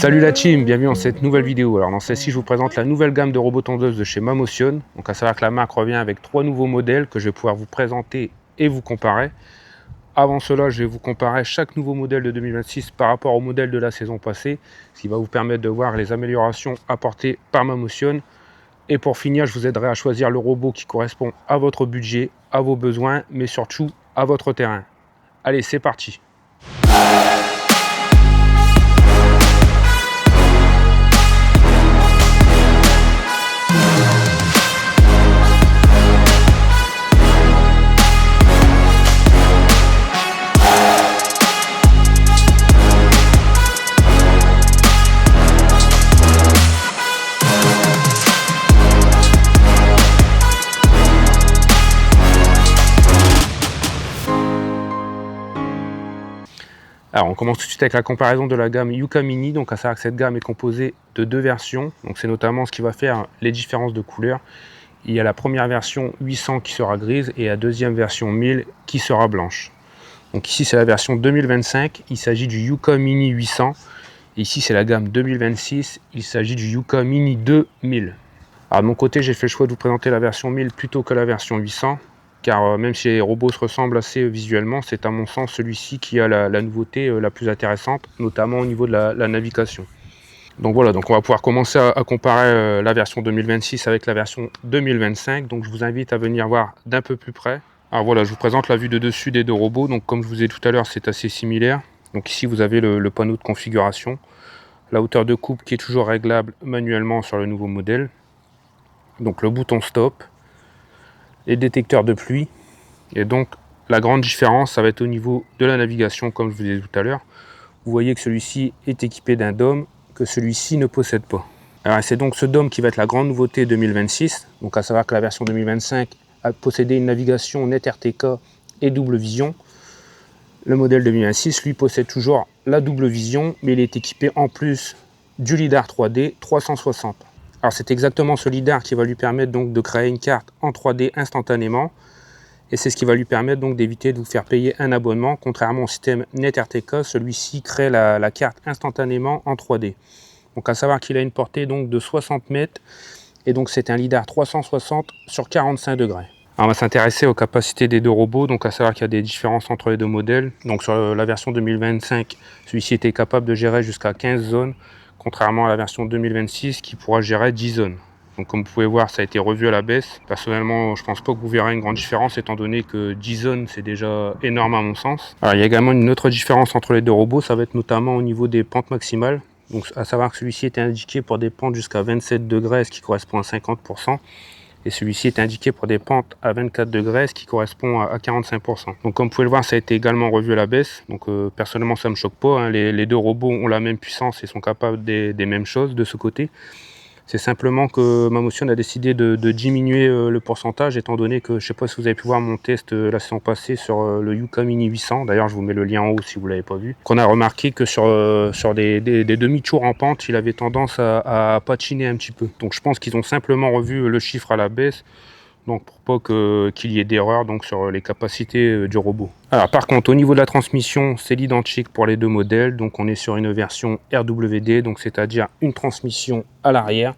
Salut la team, bienvenue dans cette nouvelle vidéo. Alors dans celle-ci, je vous présente la nouvelle gamme de robots tondeuses de chez Mammotion. Donc à savoir que la marque revient avec 3 nouveaux modèles que je vais pouvoir vous présenter et vous comparer. Avant cela, je vais vous comparer chaque nouveau modèle de 2026 par rapport au modèle de la saison passée, ce qui va vous permettre de voir les améliorations apportées par Mammotion. Et pour finir, je vous aiderai à choisir le robot qui correspond à votre budget, à vos besoins, mais surtout à votre terrain. Allez, c'est parti! Alors on commence tout de suite avec la comparaison de la gamme Yuka Mini. Donc à savoir que cette gamme est composée de 2 versions. Donc c'est notamment ce qui va faire les différences de couleurs. Il y a la première version 800 qui sera grise et la deuxième version 1000 qui sera blanche. Donc ici c'est la version 2025, il s'agit du Yuka Mini 800. Et ici c'est la gamme 2026, il s'agit du Yuka Mini 2000. Alors de mon côté j'ai fait le choix de vous présenter la version 1000 plutôt que la version 800. Car même si les robots se ressemblent assez visuellement, c'est à mon sens celui-ci qui a la nouveauté la plus intéressante, notamment au niveau de la navigation. Donc voilà, donc on va pouvoir commencer à comparer la version 2026 avec la version 2025. Donc je vous invite à venir voir d'un peu plus près. Alors voilà, je vous présente la vue de dessus des 2 robots. Donc comme je vous ai dit tout à l'heure, c'est assez similaire. Donc ici vous avez le panneau de configuration, la hauteur de coupe qui est toujours réglable manuellement sur le nouveau modèle. Donc le bouton stop, les détecteurs de pluie, et donc la grande différence ça va être au niveau de la navigation. Comme je vous ai dit tout à l'heure, vous voyez que celui-ci est équipé d'un dôme que celui-ci ne possède pas. Alors c'est donc ce dôme qui va être la grande nouveauté 2026, donc à savoir que la version 2025 a possédé une navigation NetRTK et double vision. Le modèle 2026 lui possède toujours la double vision, mais il est équipé en plus du lidar 3D 360. Alors c'est exactement ce lidar qui va lui permettre donc de créer une carte en 3D instantanément, et c'est ce qui va lui permettre donc d'éviter de vous faire payer un abonnement. Contrairement au système NetRTK, celui-ci crée la carte instantanément en 3D. Donc à savoir qu'il a une portée donc de 60 mètres, et donc c'est un lidar 360 sur 45 degrés. Alors on va s'intéresser aux capacités des 2 robots, donc à savoir qu'il y a des différences entre les 2 modèles. Donc sur la version 2025, celui-ci était capable de gérer jusqu'à 15 zones, contrairement à la version 2026 qui pourra gérer 10 zones. Donc comme vous pouvez voir, ça a été revu à la baisse. Personnellement, je pense pas que vous verrez une grande différence, étant donné que 10 zones, c'est déjà énorme à mon sens. Alors il y a également une autre différence entre les 2 robots, ça va être notamment au niveau des pentes maximales. Donc à savoir que celui-ci était indiqué pour des pentes jusqu'à 27 degrés, ce qui correspond à 50%. Et celui-ci est indiqué pour des pentes à 24 degrés, ce qui correspond à 45%. Donc comme vous pouvez le voir, ça a été également revu à la baisse. Donc personnellement, ça ne me choque pas, hein. Les 2 robots ont la même puissance et sont capables des mêmes choses de ce côté. C'est simplement que Mammotion a décidé de diminuer le pourcentage, étant donné que, je ne sais pas si vous avez pu voir mon test la saison passée sur le Yuka Mini 800. D'ailleurs, je vous mets le lien en haut si vous ne l'avez pas vu. Qu'on a remarqué que sur des demi-tours en pente, il avait tendance à patiner un petit peu. Donc je pense qu'ils ont simplement revu le chiffre à la baisse, donc pour pas qu'il y ait d'erreur sur les capacités du robot. Alors par contre, au niveau de la transmission, c'est l'identique pour les 2 modèles. Donc on est sur une version RWD, donc c'est-à-dire une transmission à l'arrière,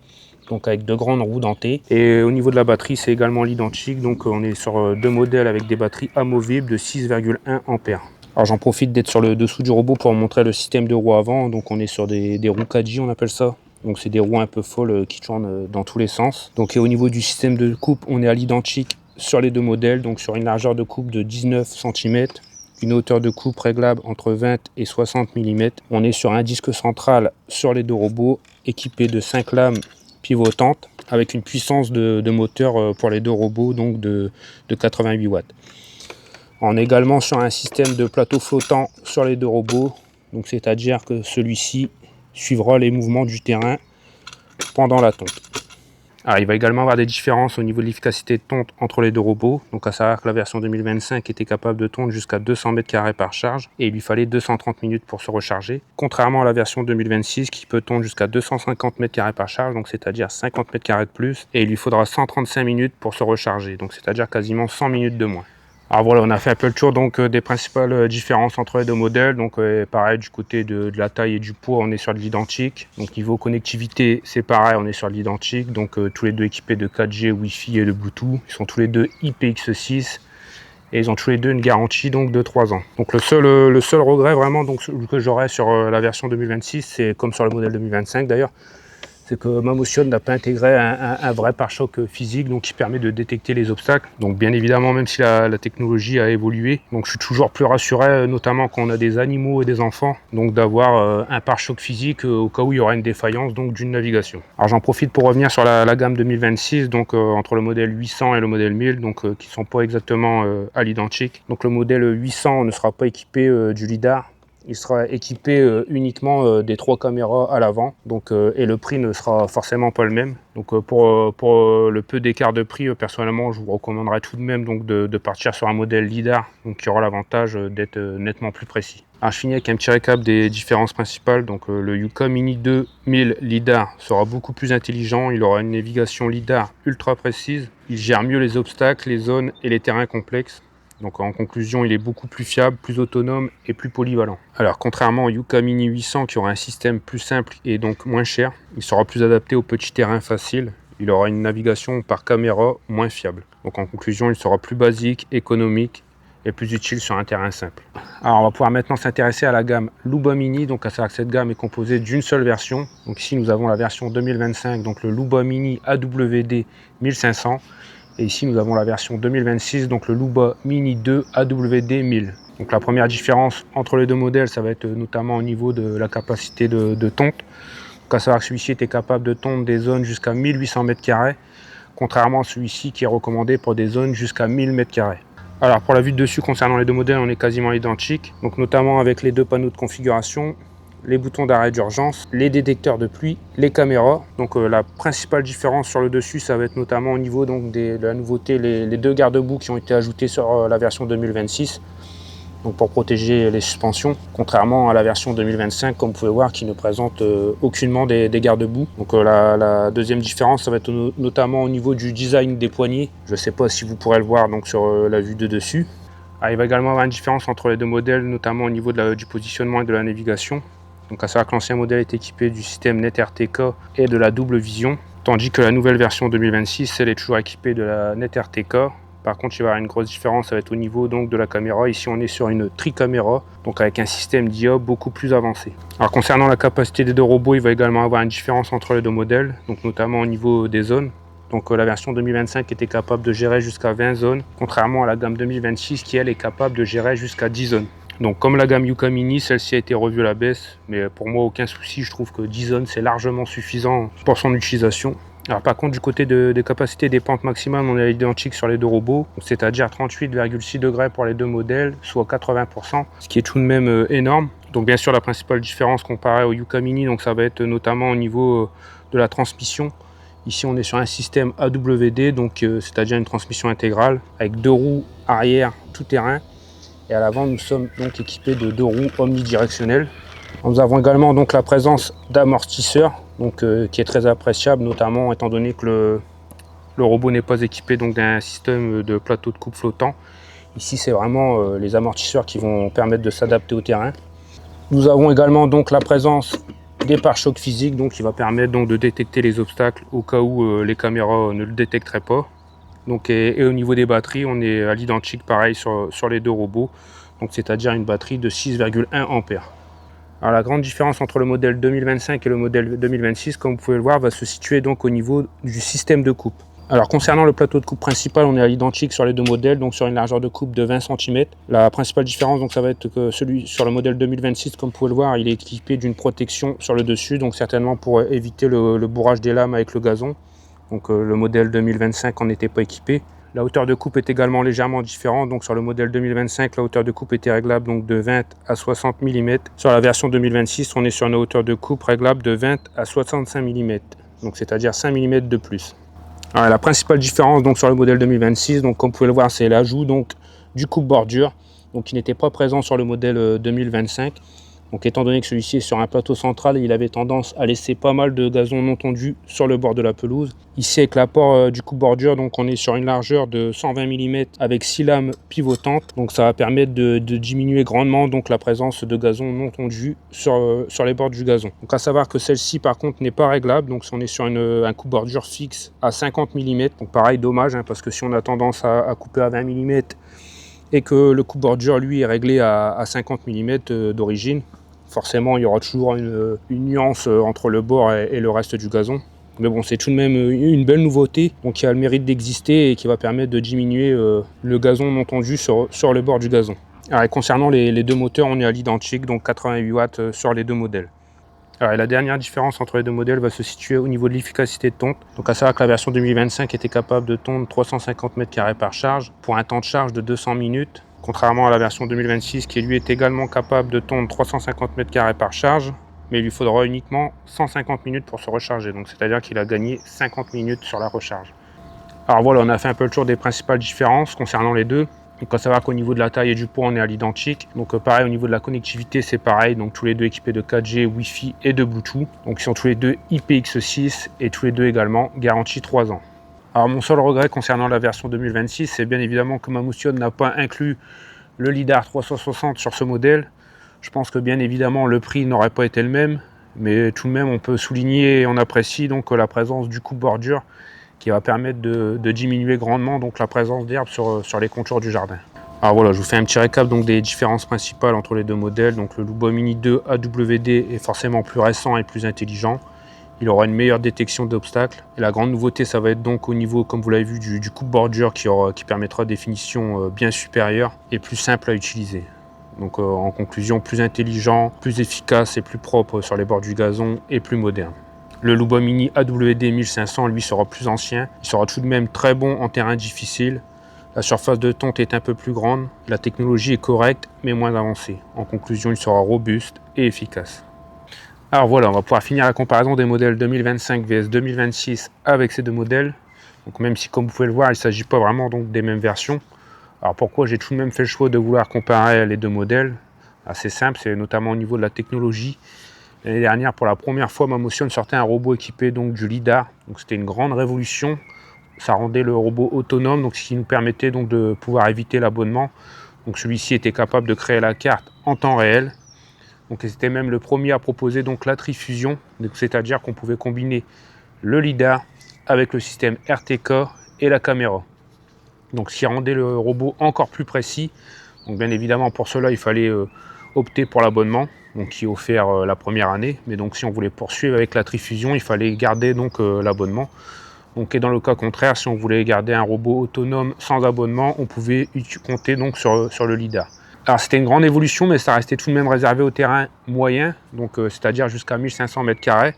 donc avec 2 grandes roues dentées. Et au niveau de la batterie, c'est également l'identique. Donc on est sur 2 modèles avec des batteries amovibles de 6,1 ampères. Alors j'en profite d'être sur le dessous du robot pour vous montrer le système de roues avant. Donc on est sur des roues 4J, on appelle ça. Donc c'est des roues un peu folles qui tournent dans tous les sens. Donc et au niveau du système de coupe, on est à l'identique sur les 2 modèles. Donc sur une largeur de coupe de 19 cm, une hauteur de coupe réglable entre 20 et 60 mm. On est sur un disque central sur les 2 robots, équipé de 5 lames pivotantes, avec une puissance de moteur pour les 2 robots donc de 88 watts. On est également sur un système de plateau flottant sur les 2 robots. Donc c'est-à-dire que celui-ci suivra les mouvements du terrain pendant la tonte. Alors, il va également avoir des différences au niveau de l'efficacité de tonte entre les 2 robots. Donc à savoir que la version 2025 était capable de tondre jusqu'à 200 m² par charge et il lui fallait 230 minutes pour se recharger. Contrairement à la version 2026 qui peut tondre jusqu'à 250 m² par charge, donc c'est-à-dire 50 m² de plus, et il lui faudra 135 minutes pour se recharger, donc c'est-à-dire quasiment 100 minutes de moins. Alors voilà, on a fait un peu le tour donc des principales différences entre les deux modèles. Donc pareil, du côté de la taille et du poids, on est sur de l'identique. Donc niveau connectivité, c'est pareil, on est sur de l'identique. Donc tous les deux équipés de 4G, Wi-Fi et de Bluetooth. Ils sont tous les deux IPX6 et ils ont tous les deux une garantie donc de 3 ans. Donc le seul regret vraiment donc, que j'aurais sur la version 2026, c'est comme sur le modèle 2025 d'ailleurs, c'est que ma Motion n'a pas intégré un vrai pare-choc physique donc qui permet de détecter les obstacles. Donc bien évidemment, même si la technologie a évolué, donc je suis toujours plus rassuré, notamment quand on a des animaux et des enfants, donc d'avoir un pare-choc physique au cas où il y aura une défaillance donc d'une navigation. Alors j'en profite pour revenir sur la gamme 2026, donc entre le modèle 800 et le modèle 1000, donc qui sont pas exactement à l'identique. Donc le modèle 800 ne sera pas équipé du lidar. Il sera équipé uniquement des 3 caméras à l'avant, donc et le prix ne sera forcément pas le même. Donc pour le peu d'écart de prix, personnellement, je vous recommanderais tout de même donc de partir sur un modèle lidar, donc qui aura l'avantage d'être nettement plus précis. Alors, je finis avec un petit récap des différences principales. Donc le Yuka Mini 2000 lidar sera beaucoup plus intelligent. Il aura une navigation lidar ultra précise. Il gère mieux les obstacles, les zones et les terrains complexes. Donc en conclusion, il est beaucoup plus fiable, plus autonome et plus polyvalent. Alors contrairement au Yuka Mini 800 qui aura un système plus simple et donc moins cher, il sera plus adapté aux petits terrains faciles. Il aura une navigation par caméra moins fiable. Donc en conclusion, il sera plus basique, économique et plus utile sur un terrain simple. Alors on va pouvoir maintenant s'intéresser à la gamme Luba Mini. Donc à savoir que cette gamme est composée d'une seule version. Donc ici nous avons la version 2025, donc le Luba Mini AWD 1500. Et ici, nous avons la version 2026, donc le Luba Mini 2 AWD 1000. Donc la première différence entre les deux modèles, ça va être notamment au niveau de la capacité de tonte. Donc à savoir que celui-ci était capable de tondre des zones jusqu'à 1800 m², contrairement à celui-ci qui est recommandé pour des zones jusqu'à 1000 m². Alors pour la vue de dessus concernant les deux modèles, on est quasiment identique, donc notamment avec les deux panneaux de configuration, les boutons d'arrêt d'urgence, les détecteurs de pluie, les caméras. Donc la principale différence sur le dessus, ça va être notamment au niveau donc, de la nouveauté, les deux garde-boue qui ont été ajoutés sur la version 2026, donc pour protéger les suspensions, contrairement à la version 2025, comme vous pouvez voir, qui ne présente aucunement des garde-boue. Donc la deuxième différence, ça va être notamment au niveau du design des poignées. Je ne sais pas si vous pourrez le voir donc, sur la vue de dessus. Ah, il va également y avoir une différence entre les deux modèles, notamment au niveau du positionnement et de la navigation. Donc à savoir que l'ancien modèle est équipé du système NetRTK et de la double vision, tandis que la nouvelle version 2026, elle est toujours équipée de la NetRTK. Par contre, il va y avoir une grosse différence, ça va être au niveau donc, de la caméra. Ici, on est sur une tri-caméra, donc avec un système d'IA beaucoup plus avancé. Alors concernant la capacité des deux robots, il va également y avoir une différence entre les deux modèles, donc notamment au niveau des zones. Donc la version 2025 était capable de gérer jusqu'à 20 zones, contrairement à la gamme 2026 qui, elle, est capable de gérer jusqu'à 10 zones. Donc comme la gamme Yuka Mini, celle-ci a été revue à la baisse, mais pour moi aucun souci, je trouve que 10 zones c'est largement suffisant pour son utilisation. Alors par contre du côté des capacités des pentes maximales, on est identique sur les deux robots, c'est-à-dire 38,6 degrés pour les deux modèles, soit 80%, ce qui est tout de même énorme. Donc bien sûr la principale différence comparée au Yuka Mini, donc ça va être notamment au niveau de la transmission. Ici on est sur un système AWD, donc c'est-à-dire une transmission intégrale, avec deux roues arrière tout-terrain. Et à l'avant, nous sommes donc équipés de deux roues omnidirectionnelles. Nous avons également donc la présence d'amortisseurs, donc qui est très appréciable, notamment étant donné que le robot n'est pas équipé donc d'un système de plateau de coupe flottant. Ici, c'est vraiment les amortisseurs qui vont permettre de s'adapter au terrain. Nous avons également donc la présence des pare-chocs physiques, donc qui va permettre donc de détecter les obstacles au cas où les caméras ne le détecteraient pas. Donc, et au niveau des batteries, on est à l'identique pareil sur les deux robots, donc c'est-à-dire une batterie de 6,1 A. Alors la grande différence entre le modèle 2025 et le modèle 2026, comme vous pouvez le voir, va se situer donc au niveau du système de coupe. Alors concernant le plateau de coupe principal, on est à l'identique sur les deux modèles, donc sur une largeur de coupe de 20 cm. La principale différence, donc ça va être que celui sur le modèle 2026, comme vous pouvez le voir, il est équipé d'une protection sur le dessus, donc certainement pour éviter le bourrage des lames avec le gazon. Donc le modèle 2025 n'en était pas équipé. La hauteur de coupe est également légèrement différente. Donc sur le modèle 2025, la hauteur de coupe était réglable donc, de 20 à 60 mm. Sur la version 2026, on est sur une hauteur de coupe réglable de 20 à 65 mm. Donc c'est-à-dire 5 mm de plus. Alors, la principale différence donc, sur le modèle 2026, donc, comme vous pouvez le voir, c'est l'ajout donc, du coupe-bordure, donc, qui n'était pas présent sur le modèle 2025. Donc étant donné que celui-ci est sur un plateau central, il avait tendance à laisser pas mal de gazon non tondu sur le bord de la pelouse. Ici avec l'apport du coupe-bordure, donc on est sur une largeur de 120 mm avec 6 lames pivotantes. Donc ça va permettre de diminuer grandement donc la présence de gazon non tondu sur les bords du gazon. Donc à savoir que celle-ci par contre n'est pas réglable. Donc on est sur un coupe-bordure fixe à 50 mm. Donc pareil, dommage parce que si on a tendance à couper à 20 mm et que le coupe-bordure lui est réglé à 50 mm d'origine, forcément il y aura toujours une nuance entre le bord et le reste du gazon. Mais bon, c'est tout de même une belle nouveauté, donc qui a le mérite d'exister et qui va permettre de diminuer le gazon non tondu sur le bord du gazon. Alors, et concernant les deux moteurs, on est à l'identique, donc 88 watts sur les deux modèles. Alors, et la dernière différence entre les deux modèles va se situer au niveau de l'efficacité de tonte. Donc à savoir que la version 2025 était capable de tondre 350 m² par charge pour un temps de charge de 200 minutes, contrairement à la version 2026 qui lui est également capable de tondre 350 m² par charge, mais il lui faudra uniquement 150 minutes pour se recharger. Donc c'est-à-dire qu'il a gagné 50 minutes sur la recharge. Alors voilà, on a fait un peu le tour des principales différences concernant les deux. Donc à savoir qu'au niveau de la taille et du poids, on est à l'identique. Donc pareil, au niveau de la connectivité, c'est pareil. Donc tous les deux équipés de 4G, Wi-Fi et de Bluetooth. Donc ils sont tous les deux IPX6 et tous les deux également garantis 3 ans. Alors mon seul regret concernant la version 2026, c'est bien évidemment que Mamotion n'a pas inclus le lidar 360 sur ce modèle. Je pense que bien évidemment le prix n'aurait pas été le même, mais tout de même on peut souligner et on apprécie donc la présence du coupe-bordure qui va permettre de diminuer grandement donc la présence d'herbe sur les contours du jardin. Alors voilà, je vous fais un petit récap donc des différences principales entre les deux modèles. Donc le Luba Mini 2 AWD est forcément plus récent et plus intelligent. Il aura une meilleure détection d'obstacles. Et la grande nouveauté, ça va être donc au niveau, comme vous l'avez vu, du coupe-bordure qui permettra des finitions bien supérieures et plus simples à utiliser. Donc en conclusion, plus intelligent, plus efficace et plus propre sur les bords du gazon et plus moderne. Le Luba Mini AWD 1500, lui, sera plus ancien. Il sera tout de même très bon en terrain difficile. La surface de tonte est un peu plus grande. La technologie est correcte, mais moins avancée. En conclusion, il sera robuste et efficace. Alors voilà, on va pouvoir finir la comparaison des modèles 2025 vs 2026 avec ces deux modèles. Donc même si, comme vous pouvez le voir, il ne s'agit pas vraiment donc des mêmes versions. Alors pourquoi j'ai tout de même fait le choix de vouloir comparer les deux modèles? C'est simple, c'est notamment au niveau de la technologie. L'année dernière, pour la première fois, Mamotion sortait un robot équipé donc du lidar. Donc c'était une grande révolution. Ça rendait le robot autonome, donc ce qui nous permettait donc de pouvoir éviter l'abonnement. Donc celui-ci était capable de créer la carte en temps réel. Donc c'était même le premier à proposer donc la trifusion, c'est-à-dire qu'on pouvait combiner le lidar avec le système RTK et la caméra. Donc ce qui rendait le robot encore plus précis. Donc bien évidemment pour cela il fallait opter pour l'abonnement, donc qui est offert la première année. Mais donc si on voulait poursuivre avec la trifusion, il fallait garder donc l'abonnement. Donc et dans le cas contraire, si on voulait garder un robot autonome sans abonnement, on pouvait compter donc sur le lidar. Alors c'était une grande évolution, mais ça restait tout de même réservé au terrain moyen, donc c'est-à-dire jusqu'à 1500 m².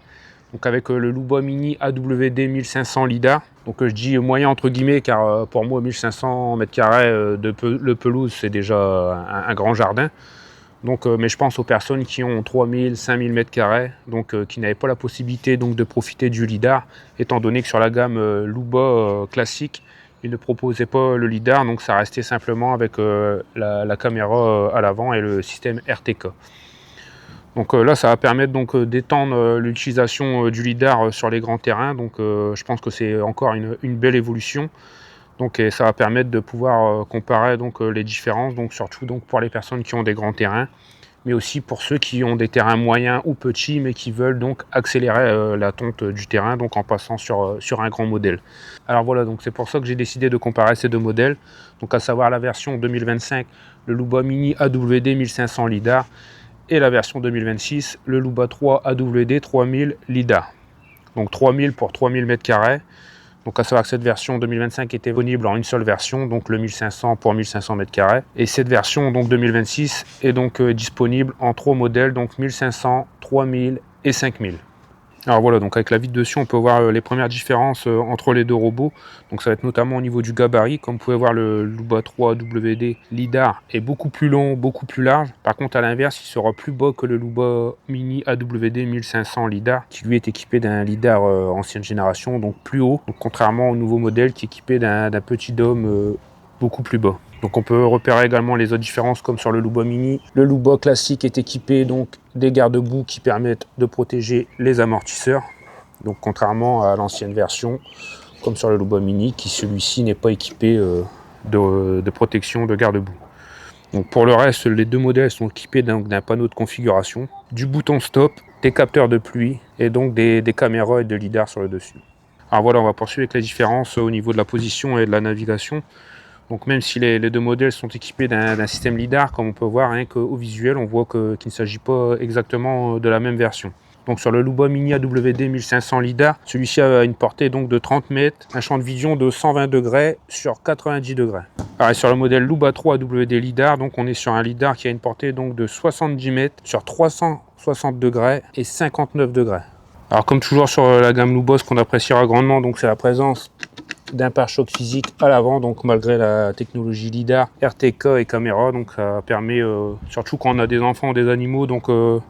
Donc avec le Luba Mini AWD 1500 lidar. Donc je dis moyen entre guillemets, car pour moi 1500 m² de pelouse, c'est déjà un grand jardin. Donc, mais je pense aux personnes qui ont 3000, 5000 m², donc qui n'avaient pas la possibilité donc, de profiter du lidar, étant donné que sur la gamme Luba classique, ils ne proposaient pas le lidar, donc ça restait simplement avec la caméra à l'avant et le système RTK. Donc là, ça va permettre donc d'étendre l'utilisation du lidar sur les grands terrains. Donc je pense que c'est encore une belle évolution. Donc ça va permettre de pouvoir comparer donc les différences, donc surtout donc pour les personnes qui ont des grands terrains, mais aussi pour ceux qui ont des terrains moyens ou petits, mais qui veulent donc accélérer la tonte du terrain, donc en passant sur un grand modèle. Alors voilà, donc c'est pour ça que j'ai décidé de comparer ces deux modèles, donc à savoir la version 2025, le Luba Mini AWD 1500 lidar, et la version 2026, le Luba 3 AWD 3000 lidar. Donc 3000 pour 3000 m². Donc à savoir que cette version 2025 était disponible en une seule version, donc le 1500 pour 1500 m². Et cette version donc 2026 est donc disponible en 3 modèles, donc 1500, 3000 et 5000. Alors voilà, donc avec la vue de dessus, on peut voir les premières différences entre les deux robots. Donc ça va être notamment au niveau du gabarit. Comme vous pouvez voir, le Luba 3 WD lidar est beaucoup plus long, beaucoup plus large. Par contre, à l'inverse, il sera plus bas que le Luba Mini AWD 1500 lidar, qui lui est équipé d'un lidar ancienne génération, donc plus haut. Donc, contrairement au nouveau modèle qui est équipé d'un petit dôme beaucoup plus bas. Donc on peut repérer également les autres différences comme sur le Luba Mini. Le Luba classique est équipé donc des garde-boue qui permettent de protéger les amortisseurs. Donc contrairement à l'ancienne version, comme sur le Luba Mini, qui celui-ci n'est pas équipé de protection de garde-boue. Donc pour le reste, les deux modèles sont équipés d'un panneau de configuration, du bouton stop, des capteurs de pluie et donc des caméras et de lidar sur le dessus. Alors voilà, on va poursuivre avec les différences au niveau de la position et de la navigation. Donc même si les deux modèles sont équipés d'un système lidar, comme on peut voir, rien qu'au visuel, on voit qu'il ne s'agit pas exactement de la même version. Donc sur le Luba Mini AWD 1500 lidar, celui-ci a une portée donc de 30 mètres, un champ de vision de 120 degrés sur 90 degrés. Alors, sur le modèle Luba 3 AWD lidar, donc on est sur un lidar qui a une portée donc de 70 mètres sur 360 degrés et 59 degrés. Alors comme toujours sur la gamme Luba, ce qu'on appréciera grandement, donc c'est la présence d'un pare-choc physique à l'avant, donc malgré la technologie lidar, RTK et caméra, donc ça permet, surtout quand on a des enfants ou des animaux, donc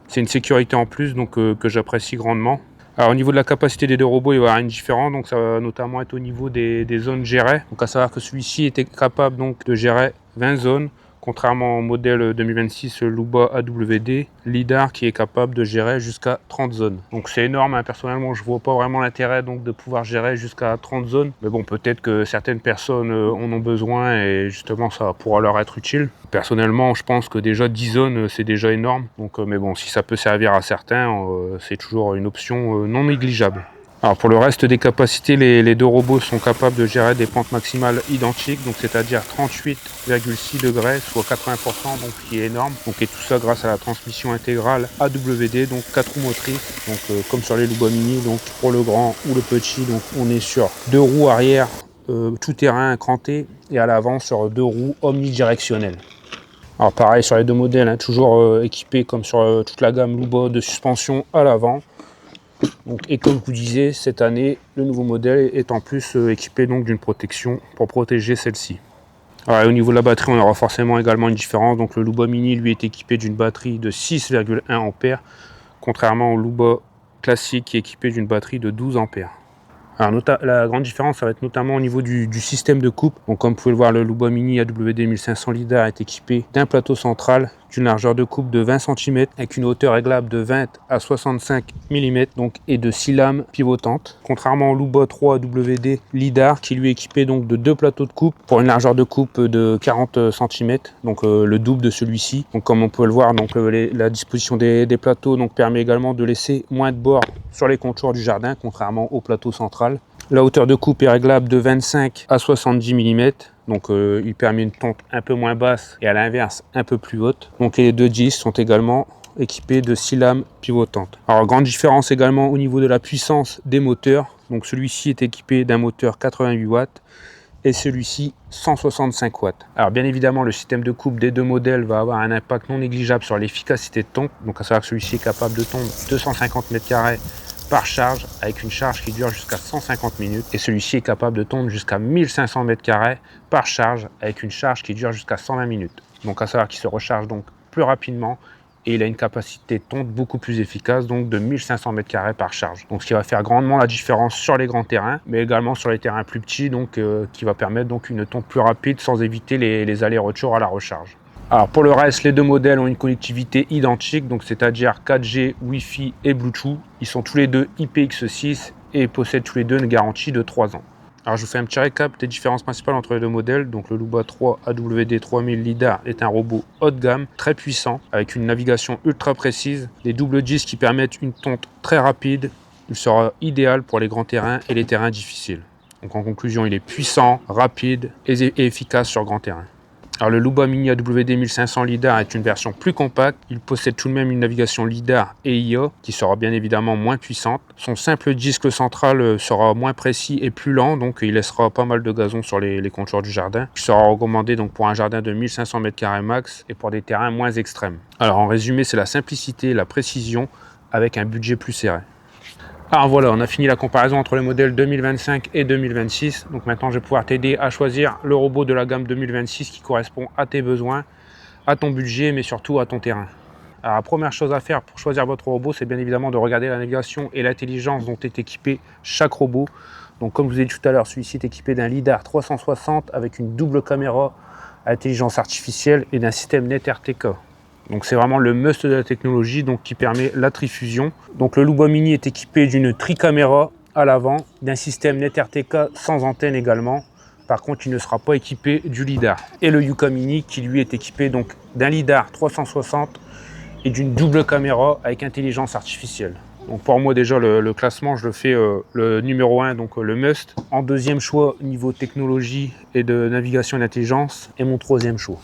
c'est une sécurité en plus, donc que j'apprécie grandement. Alors au niveau de la capacité des deux robots, il va y avoir une différence, donc ça va notamment être au niveau des zones gérées. Donc à savoir que celui-ci était capable donc de gérer 20 zones, contrairement au modèle 2026 Luba AWD lidar qui est capable de gérer jusqu'à 30 zones. Donc c'est énorme, hein. Personnellement je vois pas vraiment l'intérêt donc de pouvoir gérer jusqu'à 30 zones, mais bon, peut-être que certaines personnes en ont besoin et justement ça pourra leur être utile. Personnellement je pense que déjà 10 zones c'est déjà énorme, donc mais bon, si ça peut servir à certains, c'est toujours une option non négligeable. Alors pour le reste des capacités, les deux robots sont capables de gérer des pentes maximales identiques, donc c'est-à-dire 38,6 degrés, soit 80%, donc qui est énorme. Donc et tout ça grâce à la transmission intégrale AWD, donc 4 roues motrices, donc comme sur les Luba Mini, donc pour le grand ou le petit, donc on est sur 2 roues arrière tout terrain cranté et à l'avant sur 2 roues omnidirectionnelles. Alors pareil sur les deux modèles, hein, toujours équipés comme sur toute la gamme Luba de suspension à l'avant. Donc, et comme je vous disais, cette année, le nouveau modèle est en plus équipé donc d'une protection pour protéger celle-ci. Au niveau de la batterie, on aura forcément également une différence. Donc le Luba Mini, lui, est équipé d'une batterie de 6,1 ampères, contrairement au Luba classique qui est équipé d'une batterie de 12 ampères. Alors la grande différence, ça va être notamment au niveau du système de coupe. Donc comme vous pouvez le voir, le Luba Mini AWD 1500 lidar est équipé d'un plateau central d'une largeur de coupe de 20 cm avec une hauteur réglable de 20 à 65 mm donc, et de 6 lames pivotantes. Contrairement au Luba 3 AWD lidar qui lui est équipé donc de 2 plateaux de coupe pour une largeur de coupe de 40 cm, donc le double de celui-ci. Donc comme on peut le voir, donc la disposition des plateaux donc, permet également de laisser moins de bord sur les contours du jardin, contrairement au plateau central. La hauteur de coupe est réglable de 25 à 70 mm, donc il permet une tonte un peu moins basse et à l'inverse un peu plus haute. Donc les deux disques sont également équipés de 6 lames pivotantes. Alors grande différence également au niveau de la puissance des moteurs. Donc celui-ci est équipé d'un moteur 88 watts et celui-ci 165 watts. Alors bien évidemment le système de coupe des deux modèles va avoir un impact non négligeable sur l'efficacité de tonte. Donc à savoir que celui-ci est capable de tondre 250 m² par charge avec une charge qui dure jusqu'à 150 minutes et celui-ci est capable de tondre jusqu'à 1500 m² par charge avec une charge qui dure jusqu'à 120 minutes. Donc à savoir qu'il se recharge donc plus rapidement et il a une capacité de tonte beaucoup plus efficace, donc de 1500 m² par charge. Donc ce qui va faire grandement la différence sur les grands terrains, mais également sur les terrains plus petits, donc qui va permettre donc une tonte plus rapide sans éviter les allers-retours à la recharge. Alors pour le reste, les deux modèles ont une connectivité identique, donc c'est-à-dire 4G, Wi-Fi et Bluetooth. Ils sont tous les deux IPX6 et possèdent tous les deux une garantie de 3 ans. Alors je vous fais un petit récap des différences principales entre les deux modèles. Donc le Luba 3 AWD 3000 lidar est un robot haut de gamme, très puissant, avec une navigation ultra précise, des doubles disques qui permettent une tonte très rapide. Il sera idéal pour les grands terrains et les terrains difficiles. Donc en conclusion, il est puissant, rapide et efficace sur grand terrain. Alors le Luba Mini AWD 1500 lidar est une version plus compacte. Il possède tout de même une navigation lidar et IA qui sera bien évidemment moins puissante. Son simple disque central sera moins précis et plus lent, donc il laissera pas mal de gazon sur les contours du jardin. Il sera recommandé donc pour un jardin de 1500 m² max et pour des terrains moins extrêmes. Alors en résumé, c'est la simplicité et la précision avec un budget plus serré. Alors voilà, on a fini la comparaison entre les modèles 2025 et 2026. Donc maintenant, je vais pouvoir t'aider à choisir le robot de la gamme 2026 qui correspond à tes besoins, à ton budget, mais surtout à ton terrain. Alors la première chose à faire pour choisir votre robot, c'est bien évidemment de regarder la navigation et l'intelligence dont est équipé chaque robot. Donc comme je vous ai dit tout à l'heure, celui-ci est équipé d'un lidar 360 avec une double caméra à intelligence artificielle et d'un système net RTK. Donc c'est vraiment le must de la technologie, donc qui permet la trifusion. Donc le Luba Mini est équipé d'une tri-caméra à l'avant, d'un système net RTK sans antenne également. Par contre, il ne sera pas équipé du lidar. Et le Yuka Mini qui lui est équipé donc d'un lidar 360 et d'une double caméra avec intelligence artificielle. Donc pour moi déjà le classement, je le fais le numéro 1, donc le must. En deuxième choix, niveau technologie et de navigation et d'intelligence, et mon troisième choix.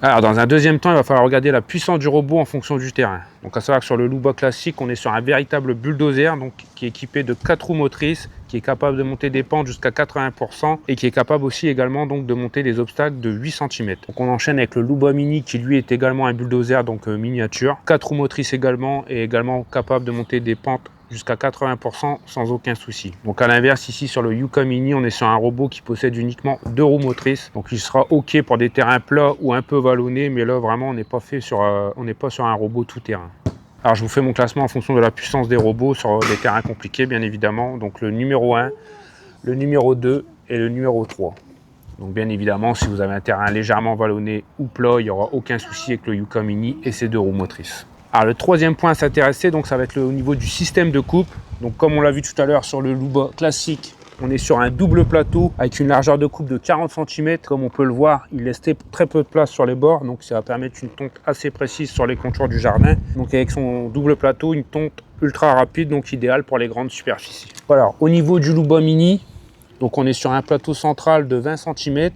Alors dans un deuxième temps, il va falloir regarder la puissance du robot en fonction du terrain. Donc à savoir que sur le Luba classique, on est sur un véritable bulldozer, donc qui est équipé de 4 roues motrices, qui est capable de monter des pentes jusqu'à 80% et qui est capable aussi également donc de monter des obstacles de 8 cm. Donc on enchaîne avec le Luba Mini qui lui est également un bulldozer, donc miniature. 4 roues motrices également et également capable de monter des pentes jusqu'à 80% sans aucun souci. Donc à l'inverse, ici sur le Yuka Mini, on est sur un robot qui possède uniquement 2 roues motrices. Donc il sera ok pour des terrains plats ou un peu vallonnés, mais là vraiment on n'est pas sur un robot tout terrain. Alors je vous fais mon classement en fonction de la puissance des robots sur des terrains compliqués bien évidemment. Donc le numéro 1, le numéro 2 et le numéro 3. Donc bien évidemment, si vous avez un terrain légèrement vallonné ou plat, il n'y aura aucun souci avec le Yuka Mini et ses 2 roues motrices. Alors le troisième point à s'intéresser, donc ça va être au niveau du système de coupe. Donc comme on l'a vu tout à l'heure sur le Luba classique, on est sur un double plateau avec une largeur de coupe de 40 cm. Comme on peut le voir, il laisse très peu de place sur les bords, donc ça va permettre une tonte assez précise sur les contours du jardin. Donc avec son double plateau, une tonte ultra rapide, donc idéale pour les grandes superficies. Voilà, au niveau du Luba Mini, donc on est sur un plateau central de 20 cm,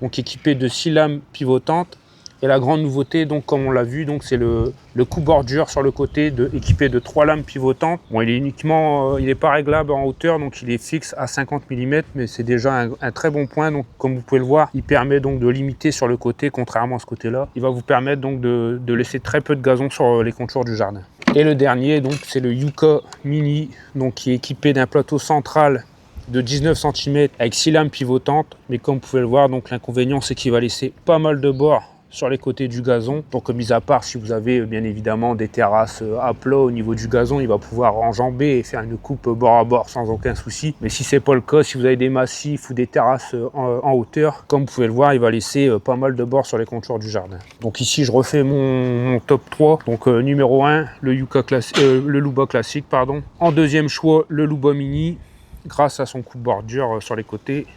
donc équipé de 6 lames pivotantes. Et la grande nouveauté, donc comme on l'a vu, donc c'est le coupe-bordure sur le côté équipé de 3 lames pivotantes. Bon, il n'est pas réglable en hauteur, donc il est fixe à 50 mm, mais c'est déjà un très bon point. Donc comme vous pouvez le voir, il permet donc de limiter sur le côté, contrairement à ce côté-là. Il va vous permettre donc de laisser très peu de gazon sur les contours du jardin. Et le dernier, donc c'est le Yuka Mini, donc qui est équipé d'un plateau central de 19 cm avec 6 lames pivotantes. Mais comme vous pouvez le voir, donc l'inconvénient c'est qu'il va laisser pas mal de bords sur les côtés du gazon. Donc mis à part si vous avez bien évidemment des terrasses à plat au niveau du gazon, il va pouvoir enjamber et faire une coupe bord à bord sans aucun souci. Mais si c'est pas le cas, si vous avez des massifs ou des terrasses en hauteur, comme vous pouvez le voir, il va laisser pas mal de bords sur les contours du jardin. Donc ici je refais mon top 3. Donc numéro 1, le Luba classique pardon. En deuxième choix, le Luba Mini grâce à son coupe-bordure sur les côtés.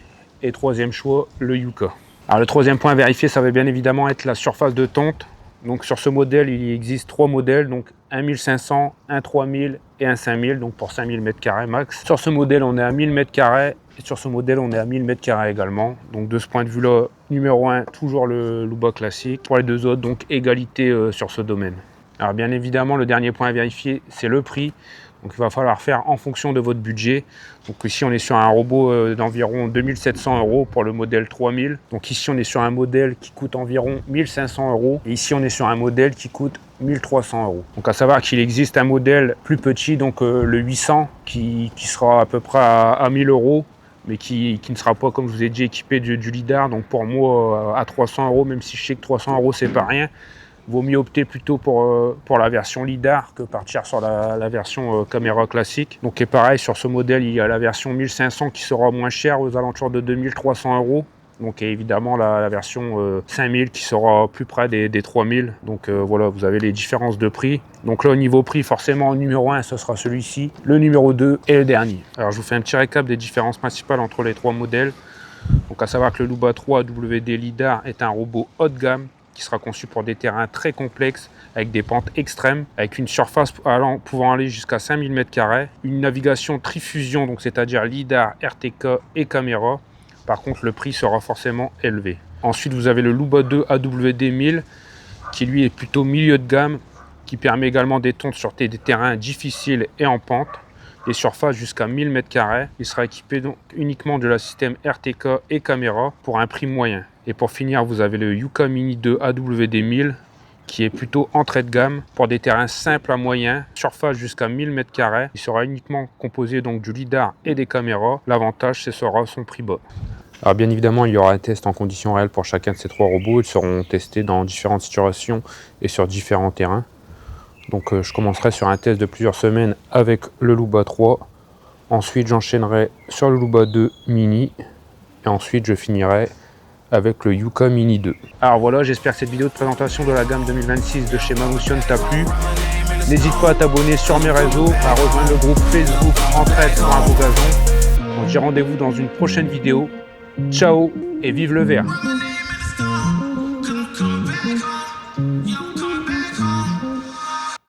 Et troisième choix, le Yuka. Alors le troisième point à vérifier, ça va bien évidemment être la surface de tonte. Donc sur ce modèle, il existe 3 modèles, donc un 1500, un 3000 et un 5000, donc pour 5000 m² max. Sur ce modèle, on est à 1000 m² et sur ce modèle, on est à 1000 m² également. Donc de ce point de vue-là, numéro 1, toujours le Luba classique. Pour les deux autres, donc égalité sur ce domaine. Alors bien évidemment, le dernier point à vérifier, c'est le prix. Donc il va falloir faire en fonction de votre budget. Donc ici on est sur un robot d'environ 2700 € pour le modèle 3000. Donc ici on est sur un modèle qui coûte environ 1500 €. Et ici on est sur un modèle qui coûte 1300 €. Donc à savoir qu'il existe un modèle plus petit, donc le 800, qui sera à peu près à 1000 €. Mais qui ne sera pas, comme je vous ai dit, équipé du lidar. Donc pour moi à 300 €, même si je sais que 300 € c'est pas rien. Vaut mieux opter plutôt pour la version lidar que partir sur la version caméra classique. Donc et pareil, sur ce modèle, il y a la version 1500 qui sera moins chère, aux alentours de 2300 €. Donc et évidemment la version 5000 qui sera plus près des 3000. Donc voilà, vous avez les différences de prix. Donc là au niveau prix, forcément le numéro 1 ce sera celui-ci, le numéro 2 et le dernier. Alors je vous fais un petit récap des différences principales entre les 3 modèles. Donc à savoir que le Luba 3 AWD lidar est un robot haut de gamme qui sera conçu pour des terrains très complexes avec des pentes extrêmes, avec une surface pouvant aller jusqu'à 5000 m², une navigation trifusion, donc c'est-à-dire lidar, RTK et caméra. Par contre, le prix sera forcément élevé. Ensuite, vous avez le Luba 2 AWD 1000 qui lui est plutôt milieu de gamme, qui permet également des tontes sur des terrains difficiles et en pente, des surfaces jusqu'à 1000 m². Il sera équipé donc uniquement de la système RTK et caméra pour un prix moyen. Et pour finir, vous avez le Yuka Mini 2 AWD 1000 qui est plutôt entrée de gamme pour des terrains simples à moyens, surface jusqu'à 1000 m². Il sera uniquement composé donc du lidar et des caméras. L'avantage, ce sera son prix bas. Alors bien évidemment, il y aura un test en conditions réelles pour chacun de ces 3 robots. Ils seront testés dans différentes situations et sur différents terrains. Donc je commencerai sur un test de plusieurs semaines avec le Luba 3. Ensuite, j'enchaînerai sur le Luba 2 Mini. Et ensuite, je finirai avec le Yuka Mini 2. Alors voilà, j'espère que cette vidéo de présentation de la gamme 2026 de chez Mamoution t'a plu. N'hésite pas à t'abonner sur mes réseaux, à rejoindre le groupe Facebook Entraide pour un beau gazon. On se dit rendez-vous dans une prochaine vidéo. Ciao et vive le vert!